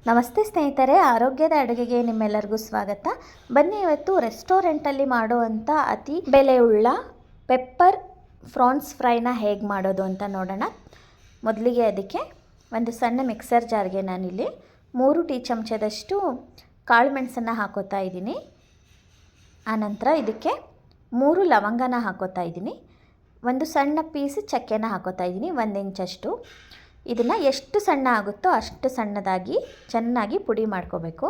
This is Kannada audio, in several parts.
ನಮಸ್ತೆ ಸ್ನೇಹಿತರೆ, ಆರೋಗ್ಯದ ಅಡುಗೆಗೆ ನಿಮ್ಮೆಲ್ಲರಿಗೂ ಸ್ವಾಗತ. ಬನ್ನಿ ಇವತ್ತು ರೆಸ್ಟೋರೆಂಟಲ್ಲಿ ಮಾಡುವಂಥ ಅತಿ ಬೆಲೆಯುಳ್ಳ ಪೆಪ್ಪರ್ ಫ್ರಾನ್ಸ್ ಫ್ರೈನ ಹೇಗೆ ಮಾಡೋದು ಅಂತ ನೋಡೋಣ. ಮೊದಲಿಗೆ ಅದಕ್ಕೆ ಒಂದು ಸಣ್ಣ ಮಿಕ್ಸರ್ ಜಾರ್ಗೆ ನಾನಿಲ್ಲಿ 3 ಟೀ ಚಮಚದಷ್ಟು ಕಾಳು ಮೆಣಸನ್ನು ಹಾಕೋತಾ ಇದ್ದೀನಿ. ಆನಂತರ ಇದಕ್ಕೆ 3 ಲವಂಗನ ಹಾಕೋತಾ ಇದ್ದೀನಿ. ಒಂದು ಸಣ್ಣ ಪೀಸ್ ಚಕ್ಕೆನ ಹಾಕೋತಾ ಇದ್ದೀನಿ, 1 ಇಂಚಷ್ಟು. ಇದನ್ನು ಎಷ್ಟು ಸಣ್ಣ ಆಗುತ್ತೋ ಅಷ್ಟು ಸಣ್ಣದಾಗಿ ಚೆನ್ನಾಗಿ ಪುಡಿ ಮಾಡ್ಕೋಬೇಕು.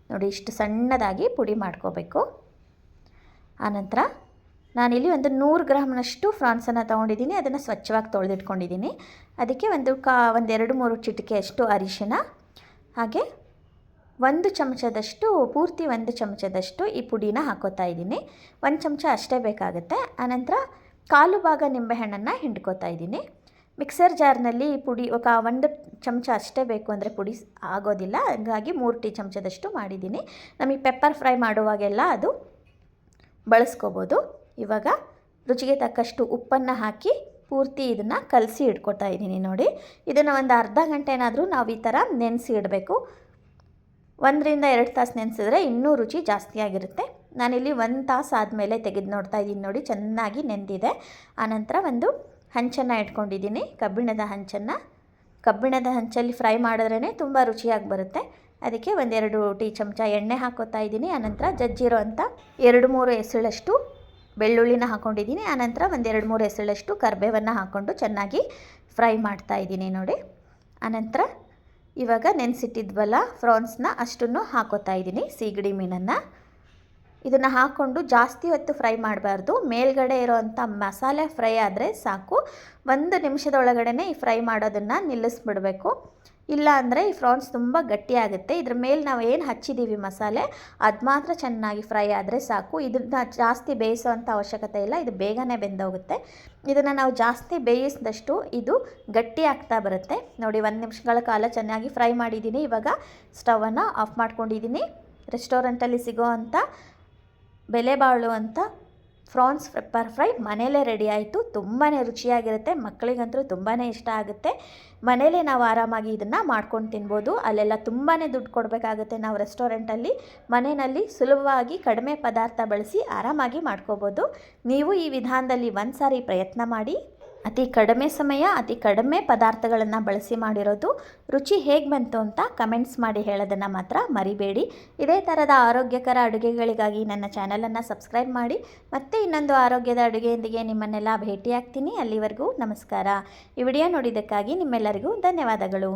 ನೋಡಿ, ಇಷ್ಟು ಸಣ್ಣದಾಗಿ ಪುಡಿ ಮಾಡ್ಕೋಬೇಕು. ಆನಂತರ ನಾನಿಲ್ಲಿ ಒಂದು 100 ಗ್ರಾಮ್ನಷ್ಟು ಫ್ರಾನ್ಸನ್ನು ತೊಗೊಂಡಿದ್ದೀನಿ. ಅದನ್ನು ಸ್ವಚ್ಛವಾಗಿ ತೊಳೆದಿಟ್ಕೊಂಡಿದ್ದೀನಿ. ಅದಕ್ಕೆ ಒಂದು 2-3 ಚಿಟಿಕೆಯಷ್ಟು ಅರಿಶಿನ, ಹಾಗೆ 1 ಚಮಚದಷ್ಟು ಪೂರ್ತಿ 1 ಚಮಚದಷ್ಟು ಈ ಪುಡಿನ ಹಾಕೋತಾ ಇದ್ದೀನಿ. 1 ಚಮಚ ಅಷ್ಟೇ ಬೇಕಾಗುತ್ತೆ. ಆನಂತರ 1/4 ಭಾಗ ನಿಂಬೆಹಣ್ಣನ್ನು ಹಿಂಡ್ಕೋತಾ ಇದ್ದೀನಿ. ಮಿಕ್ಸರ್ ಜಾರ್ನಲ್ಲಿ ಈ ಪುಡಿ 1 ಚಮಚ ಅಷ್ಟೇ ಬೇಕು, ಅಂದರೆ ಪುಡಿ ಆಗೋದಿಲ್ಲ. ಹಾಗಾಗಿ 3 ಟೀ ಚಮಚದಷ್ಟು ಮಾಡಿದ್ದೀನಿ. ನಮಗೆ ಪೆಪ್ಪರ್ ಫ್ರೈ ಮಾಡುವಾಗೆಲ್ಲ ಅದು ಬಳಸ್ಕೋಬೋದು. ಇವಾಗ ರುಚಿಗೆ ತಕ್ಕಷ್ಟು ಉಪ್ಪನ್ನು ಹಾಕಿ ಪೂರ್ತಿ ಇದನ್ನು ಕಲಸಿ ಇಟ್ಕೊತಾ ಇದ್ದೀನಿ. ನೋಡಿ, ಇದನ್ನು ಒಂದು ಅರ್ಧ ಗಂಟೆನಾದರೂ ನಾವು ಈ ಥರ ನೆನೆಸಿ ಇಡಬೇಕು. 1-2 ತಾಸು ನೆನೆಸಿದ್ರೆ ಇನ್ನೂ ರುಚಿ ಜಾಸ್ತಿ ಆಗಿರುತ್ತೆ. ನಾನಿಲ್ಲಿ 1 ತಾಸು ಆದಮೇಲೆ ತೆಗೆದು ನೋಡ್ತಾ ಇದ್ದೀನಿ. ನೋಡಿ, ಚೆನ್ನಾಗಿ ನೆಂದಿದೆ. ಆನಂತರ ಒಂದು ಹಂಚನ್ನು ಇಟ್ಕೊಂಡಿದ್ದೀನಿ, ಕಬ್ಬಿಣದ ಹಂಚಲ್ಲಿ ಫ್ರೈ ಮಾಡಿದ್ರೇ ತುಂಬ ರುಚಿಯಾಗಿ ಬರುತ್ತೆ. ಅದಕ್ಕೆ 1-2 ಟೀ ಚಮಚ ಎಣ್ಣೆ ಹಾಕೋತಾ ಇದ್ದೀನಿ. ಆನಂತರ ಜಜ್ಜಿರೋ ಅಂಥ 2-3 ಎಸಳಷ್ಟು ಬೆಳ್ಳುಳ್ಳಿನ ಹಾಕ್ಕೊಂಡಿದ್ದೀನಿ. ಆನಂತರ 1-2-3 ಎಸಳಷ್ಟು ಕರಿಬೇವನ್ನು ಹಾಕ್ಕೊಂಡು ಚೆನ್ನಾಗಿ ಫ್ರೈ ಮಾಡ್ತಾ ಇದ್ದೀನಿ. ನೋಡಿ, ಆನಂತರ ಇವಾಗ ನೆನೆಸಿಟ್ಟಿದ್ವಲ್ಲ ಫ್ರಾನ್ಸ್ನ ಅಷ್ಟನ್ನು ಹಾಕೋತಾ ಇದ್ದೀನಿ, ಸೀಗಡಿ ಮೀನನ್ನು. ಇದನ್ನು ಹಾಕ್ಕೊಂಡು ಜಾಸ್ತಿ ಹೊತ್ತು ಫ್ರೈ ಮಾಡಬಾರ್ದು. ಮೇಲ್ಗಡೆ ಇರೋವಂಥ ಮಸಾಲೆ ಫ್ರೈ ಆದರೆ ಸಾಕು. 1 ನಿಮಿಷದೊಳಗಡೆ ಈ ಫ್ರೈ ಮಾಡೋದನ್ನು ನಿಲ್ಲಿಸ್ಬಿಡಬೇಕು. ಇಲ್ಲ ಅಂದರೆ ಈ ಫ್ರಾನ್ಸ್ ತುಂಬ ಗಟ್ಟಿಯಾಗುತ್ತೆ. ಇದ್ರ ಮೇಲೆ ನಾವು ಏನು ಹಚ್ಚಿದ್ದೀವಿ ಮಸಾಲೆ, ಅದು ಮಾತ್ರ ಚೆನ್ನಾಗಿ ಫ್ರೈ ಆದರೆ ಸಾಕು. ಇದನ್ನು ಜಾಸ್ತಿ ಬೇಯಿಸೋವಂಥ ಅವಶ್ಯಕತೆ ಇಲ್ಲ, ಇದು ಬೇಗನೆ ಬೆಂದೋಗುತ್ತೆ. ಇದನ್ನು ನಾವು ಜಾಸ್ತಿ ಬೇಯಿಸಿದಷ್ಟು ಇದು ಗಟ್ಟಿ ಆಗ್ತಾ ಬರುತ್ತೆ. ನೋಡಿ, 1 ನಿಮಿಷಗಳ ಕಾಲ ಚೆನ್ನಾಗಿ ಫ್ರೈ ಮಾಡಿದ್ದೀನಿ. ಇವಾಗ ಸ್ಟವನ್ನು ಆಫ್ ಮಾಡ್ಕೊಂಡಿದ್ದೀನಿ. ರೆಸ್ಟೋರೆಂಟಲ್ಲಿ ಸಿಗೋ ಅಂಥ ಬೆಲೆ ಬಾಳುವಂಥ ಫ್ರಾನ್ಸ್ ಪೆಪ್ಪರ್ ಫ್ರೈ ಮನೆಯಲ್ಲೇ ರೆಡಿ ಆಯಿತು. ತುಂಬಾ ರುಚಿಯಾಗಿರುತ್ತೆ. ಮಕ್ಕಳಿಗಂತೂ ತುಂಬಾ ಇಷ್ಟ ಆಗುತ್ತೆ. ಮನೇಲೇ ನಾವು ಆರಾಮಾಗಿ ಇದನ್ನು ಮಾಡ್ಕೊಂಡು ತಿನ್ಬೋದು. ಅಲ್ಲೆಲ್ಲ ತುಂಬಾ ದುಡ್ಡು ಕೊಡಬೇಕಾಗುತ್ತೆ. ನಾವು ರೆಸ್ಟೋರೆಂಟಲ್ಲಿ ಮನೆಯಲ್ಲಿ ಸುಲಭವಾಗಿ ಕಡಿಮೆ ಪದಾರ್ಥ ಬಳಸಿ ಆರಾಮಾಗಿ ಮಾಡ್ಕೋಬೋದು. ನೀವು ಈ ವಿಧಾನದಲ್ಲಿ 1 ಸಾರಿ ಪ್ರಯತ್ನ ಮಾಡಿ. ಅತಿ ಕಡಿಮೆ ಸಮಯ, ಅತಿ ಕಡಿಮೆ ಪದಾರ್ಥಗಳನ್ನು ಬಳಸಿ ಮಾಡಿರೋದು. ರುಚಿ ಹೇಗೆ ಬಂತು ಅಂತ ಕಮೆಂಟ್ಸ್ ಮಾಡಿ ಹೇಳೋದನ್ನು ಮಾತ್ರ ಮರಿಬೇಡಿ. ಇದೇ ಥರದ ಆರೋಗ್ಯಕರ ಅಡುಗೆಗಳಿಗಾಗಿ ನನ್ನ ಚಾನಲನ್ನು ಸಬ್ಸ್ಕ್ರೈಬ್ ಮಾಡಿ. ಮತ್ತೆ ಇನ್ನೊಂದು ಆರೋಗ್ಯದ ಅಡುಗೆಯೊಂದಿಗೆ ನಿಮ್ಮನ್ನೆಲ್ಲ ಭೇಟಿಯಾಗ್ತೀನಿ. ಅಲ್ಲಿವರೆಗೂ ನಮಸ್ಕಾರ. ಈ ವಿಡಿಯೋ ನೋಡಿದ್ದಕ್ಕಾಗಿ ನಿಮ್ಮೆಲ್ಲರಿಗೂ ಧನ್ಯವಾದಗಳು.